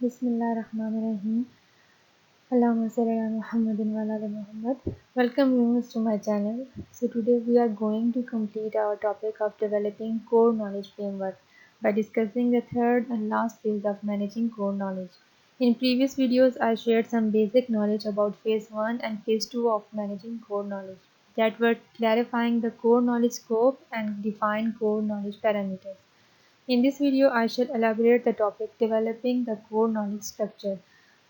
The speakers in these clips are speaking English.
Bismillahirrahmanirrahim. Allahumma salli ala Muhammadin wa ala ali Muhammad. Welcome viewers to my channel. So today we are going to complete our topic of developing core knowledge framework by discussing the third and last phase of managing core knowledge. In previous videos I shared some basic knowledge about phase 1 and phase 2 of managing core knowledge that were clarifying the core knowledge scope and define core knowledge parameters. In this video, I shall elaborate the topic developing the core knowledge structure,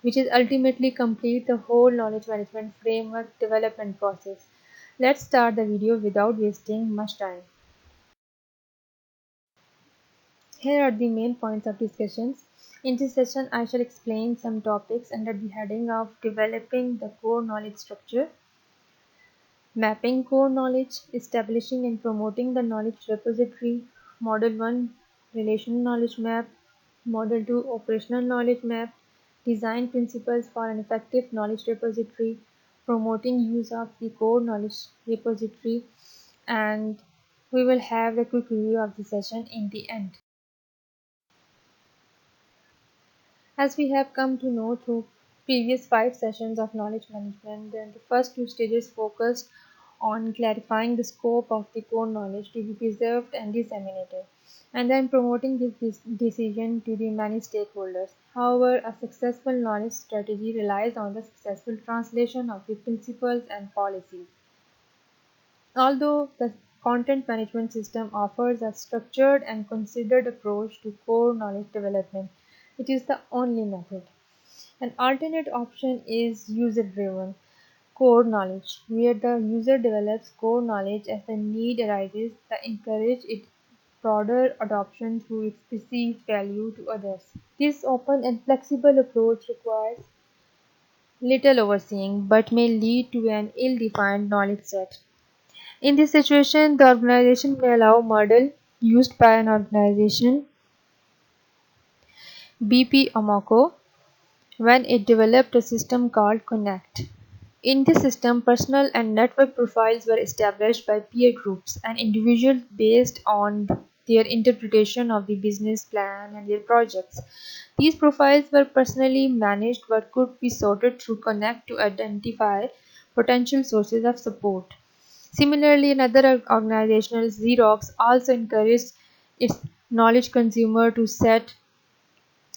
which is ultimately complete the whole knowledge management framework development process. Let's start the video without wasting much time. Here are the main points of discussions. In this session, I shall explain some topics under the heading of developing the core knowledge structure, mapping core knowledge, establishing and promoting the knowledge repository, Model 1 Relational Knowledge Map, Model 2 Operational Knowledge Map, design principles for an effective knowledge repository, promoting use of the core knowledge repository, and we will have a quick review of the session in the end. As we have come to know through previous 5 sessions of knowledge management, then the first 2 stages focused on clarifying the scope of the core knowledge to be preserved and disseminated, and then promoting this decision to the many stakeholders. However, a successful knowledge strategy relies on the successful translation of the principles and policies. Although the content management system offers a structured and considered approach to core knowledge development, it is the only method. An alternate option is user-driven core knowledge, where the user develops core knowledge as the need arises that encourage its broader adoption through its perceived value to others. This open and flexible approach requires little overseeing but may lead to an ill-defined knowledge set. In this situation, the organization may allow model used by an organization BP Amoco when it developed a system called Connect. In this system, personal and network profiles were established by peer groups and individuals based on their interpretation of the business plan and their projects. These profiles were personally managed but could be sorted through Connect to identify potential sources of support. Similarly, another organization, Xerox, also encouraged its knowledge consumer to set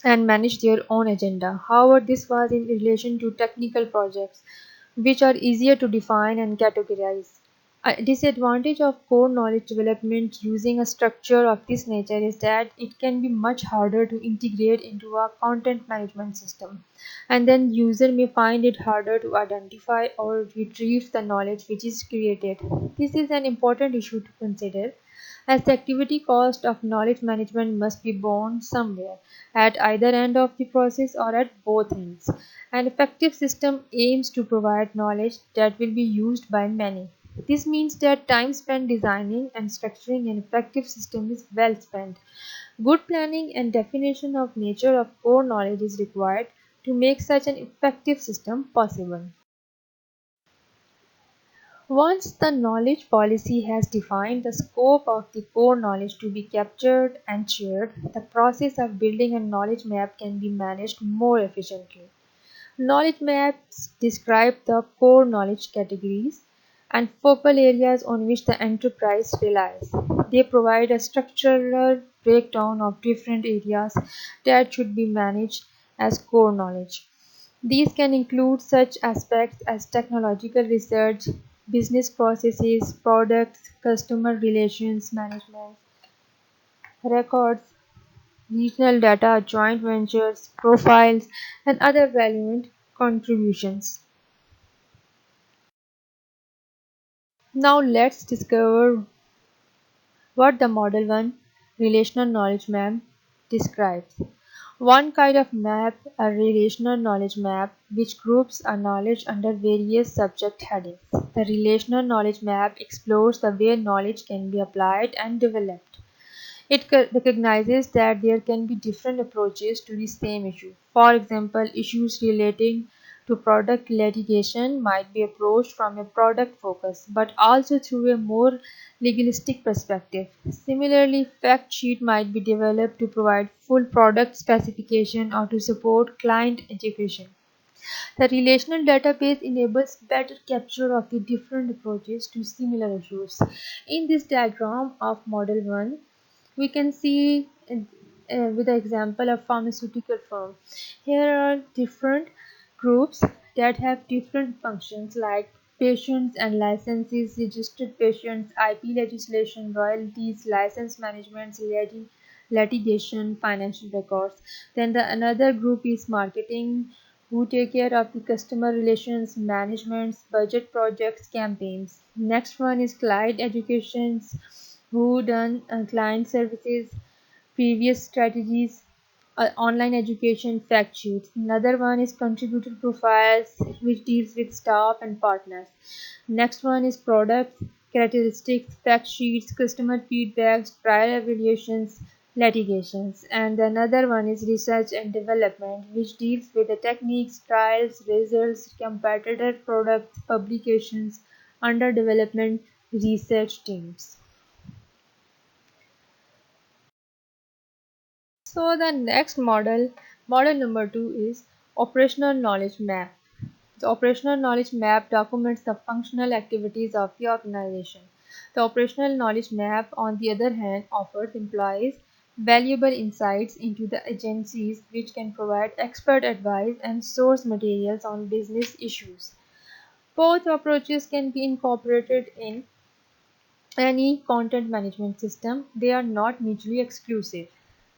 and manage their own agenda. However, this was in relation to technical projects, which are easier to define and categorize. A disadvantage of core knowledge development using a structure of this nature is that it can be much harder to integrate into a content management system, and then user may find it harder to identify or retrieve the knowledge which is created. This is an important issue to consider, as the activity cost of knowledge management must be borne somewhere, at either end of the process or at both ends. An effective system aims to provide knowledge that will be used by many. This means that time spent designing and structuring an effective system is well spent. Good planning and definition of nature of core knowledge is required to make such an effective system possible. Once the knowledge policy has defined the scope of the core knowledge to be captured and shared, the process of building a knowledge map can be managed more efficiently. Knowledge maps describe the core knowledge categories and focal areas on which the enterprise relies. They provide a structural breakdown of different areas that should be managed as core knowledge. These can include such aspects as technological research, business processes, products, customer relations management, records, regional data, joint ventures, profiles, and other relevant contributions. Now let's discover what the Model 1 Relational Knowledge Map describes. One kind of map, a relational knowledge map, which groups a knowledge under various subject headings. The relational knowledge map explores the way knowledge can be applied and developed. It recognizes that there can be different approaches to the same issue. For example, issues relating to product litigation might be approached from a product focus, but also through a more legalistic perspective. Similarly, fact sheet might be developed to provide full product specification or to support client education. The relational database enables better capture of the different approaches to similar issues. In this diagram of Model 1, we can see with the example of pharmaceutical firm. Here are different groups that have different functions like patients and licenses, registered patients, IP legislation, royalties, license management, litigation, financial records. Then the another group is marketing, who take care of the customer relations managements, budget projects, campaigns. Next one is client educations, who done client services, previous strategies, online education fact sheets. Another one is contributor profiles, which deals with staff and partners. Next one is products, characteristics, fact sheets, customer feedbacks, trial evaluations, litigations. And another one is research and development, which deals with the techniques, trials, results, competitor products, publications, under development, research teams. So the next model, model number 2 is operational knowledge map. The operational knowledge map documents the functional activities of the organization. The operational knowledge map, on the other hand, offers employees valuable insights into the agencies which can provide expert advice and source materials on business issues. Both approaches can be incorporated in any content management system. They are not mutually exclusive.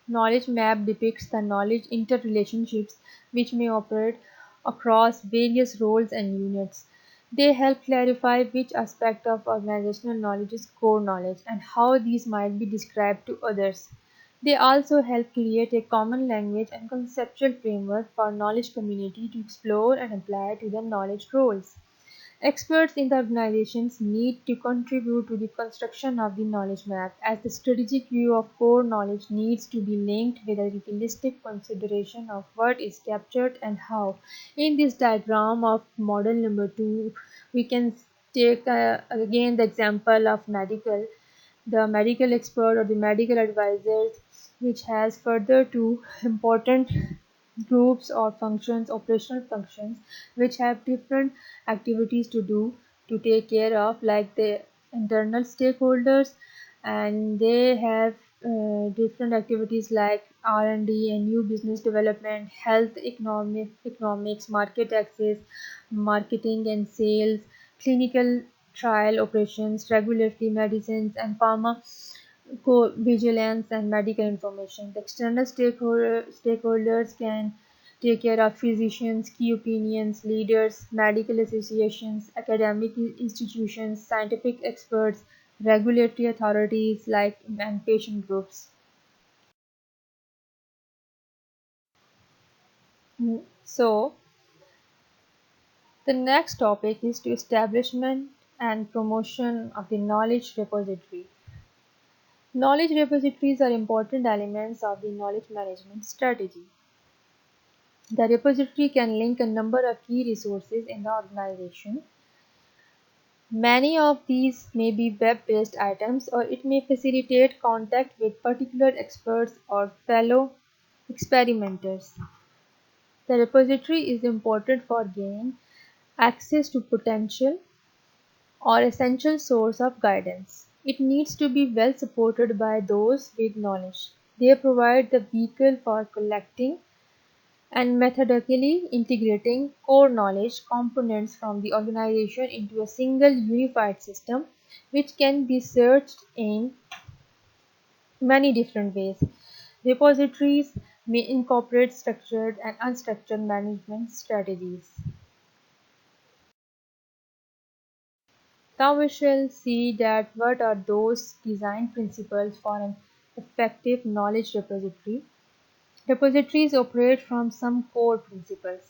Knowledge map depicts the knowledge interrelationships which may operate across various roles and units. They help clarify which aspect of organizational knowledge is core knowledge and how these might be described to others. They also help create a common language and conceptual framework for knowledge community to explore and apply to their knowledge roles. Experts in the organizations need to contribute to the construction of the knowledge map, as the strategic view of core knowledge needs to be linked with a realistic consideration of what is captured and how. In this diagram of model number 2, we can take again the example of the medical expert or the medical advisors, which has further two important groups or functions, operational functions, which have different activities to do to take care of, like the internal stakeholders, and they have different activities like R&D and new business development, health economics, market access, marketing and sales, clinical trial operations, regulatory medicines, and pharmacovigilance and medical information. The external stakeholders can take care of physicians, key opinions, leaders, medical associations, academic institutions, scientific experts, regulatory authorities like and patient groups. So the next topic is to establishment and promotion of the knowledge repository. Knowledge repositories are important elements of the knowledge management strategy. The repository can link a number of key resources in the organization. Many of these may be web-based items, or it may facilitate contact with particular experts or fellow experimenters. The repository is important for gaining access to potential or essential source of guidance. It needs to be well supported by those with knowledge. They provide the vehicle for collecting and methodically integrating core knowledge components from the organization into a single unified system, which can be searched in many different ways. Repositories may incorporate structured and unstructured management strategies. Now we shall see that what are those design principles for an effective knowledge repository. Repositories operate from some core principles.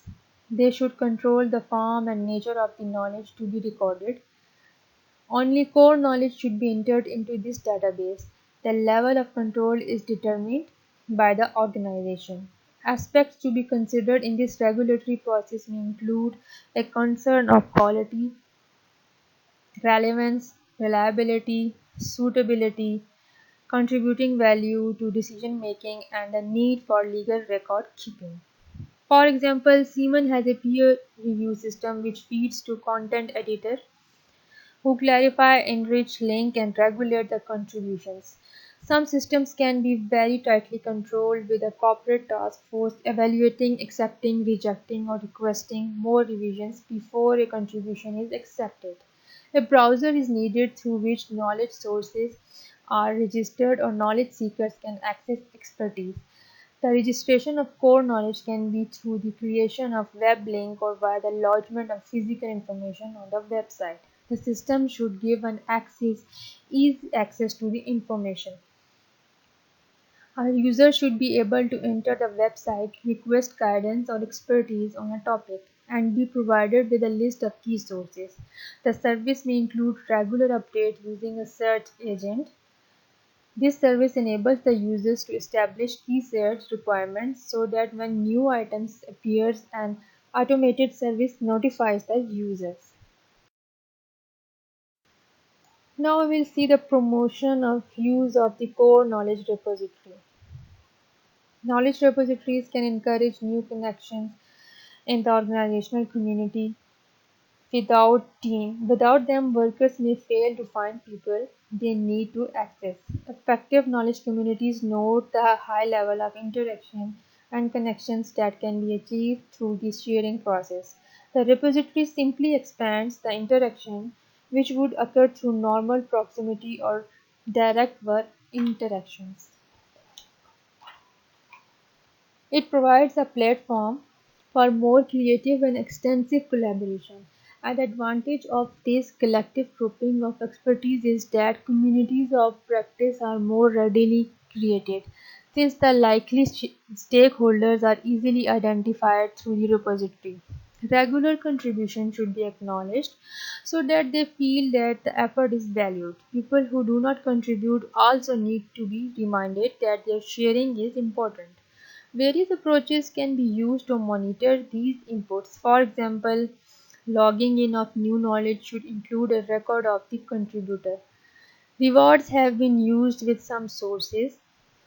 They should control the form and nature of the knowledge to be recorded. Only core knowledge should be entered into this database. The level of control is determined by the organization. Aspects to be considered in this regulatory process may include a concern of quality, relevance, reliability, suitability, contributing value to decision making, and the need for legal record keeping. For example, Siemens has a peer review system which feeds to content editor who clarify, enrich, link, and regulate the contributions. Some systems can be very tightly controlled with a corporate task force evaluating, accepting, rejecting, or requesting more revisions before a contribution is accepted. A browser is needed through which knowledge sources are registered or knowledge seekers can access expertise. The registration of core knowledge can be through the creation of web link or via the lodgement of physical information on the website. The system should give an easy access to the information. A user should be able to enter the website, request guidance or expertise on a topic, and be provided with a list of key sources. The service may include regular updates using a search agent. This service enables the users to establish key search requirements so that when new items appears, an automated service notifies the users. Now we will see the promotion of use of the core knowledge repository. Knowledge repositories can encourage new connections in the organizational community. Without them, workers may fail to find people they need to access. Effective knowledge communities note the high level of interaction and connections that can be achieved through this sharing process. The repository simply expands the interaction which would occur through normal proximity or direct work interactions. It provides a platform for more creative and extensive collaboration. An advantage of this collective grouping of expertise is that communities of practice are more readily created, since the likely stakeholders are easily identified through the repository. Regular contribution should be acknowledged so that they feel that the effort is valued. People who do not contribute also need to be reminded that their sharing is important. Various approaches can be used to monitor these inputs. For example, logging in of new knowledge should include a record of the contributor. Rewards have been used with some sources.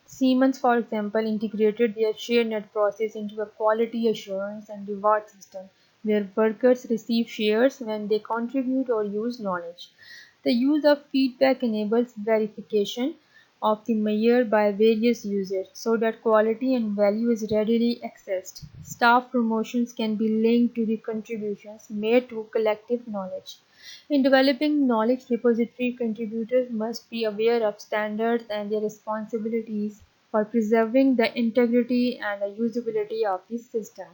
Siemens, for example, integrated their ShareNet process into a quality assurance and reward system where workers receive shares when they contribute or use knowledge. The use of feedback enables verification of the measure by various users so that quality and value is readily accessed. Staff promotions can be linked to the contributions made to collective knowledge. In developing knowledge repository, contributors must be aware of standards and their responsibilities for preserving the integrity and the usability of the system.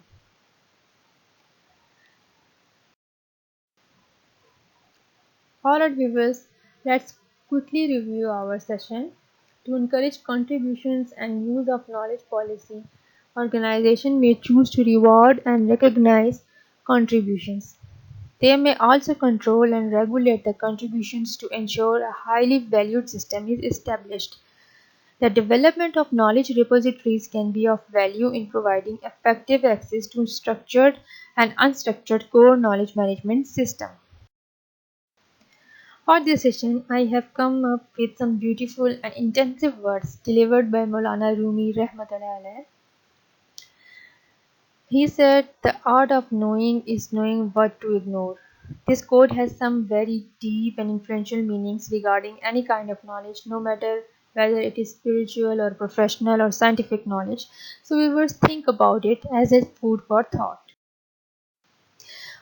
Alright viewers, let's quickly review our session. To encourage contributions and use of knowledge policy, organization may choose to reward and recognize contributions. They may also control and regulate the contributions to ensure a highly valued system is established. The development of knowledge repositories can be of value in providing effective access to structured and unstructured core knowledge management system. For this session, I have come up with some beautiful and intensive words delivered by Maulana Rumi Rahmatullah alayh. He said, "The art of knowing is knowing what to ignore." This quote has some very deep and influential meanings regarding any kind of knowledge, no matter whether it is spiritual or professional or scientific knowledge. So, viewers, think about it as a food for thought.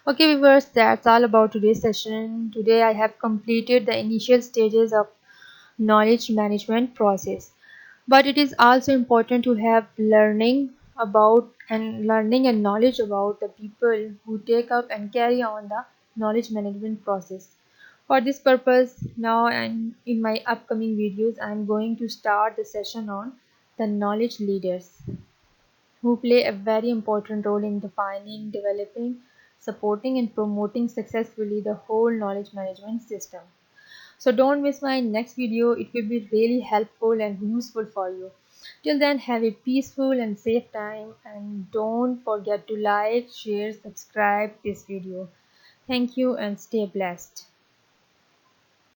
Okay, viewers, that's all about today's session. Today, I have completed the initial stages of knowledge management process, but it is also important to have learning and knowledge about the people who take up and carry on the knowledge management process. For this purpose, now and in my upcoming videos, I am going to start the session on the knowledge leaders who play a very important role in defining, developing, supporting, and promoting successfully the whole knowledge management system. So don't miss my next video. It will be really helpful and useful for you. Till then, have a peaceful and safe time, and don't forget to like, share, subscribe this video. Thank you and stay blessed.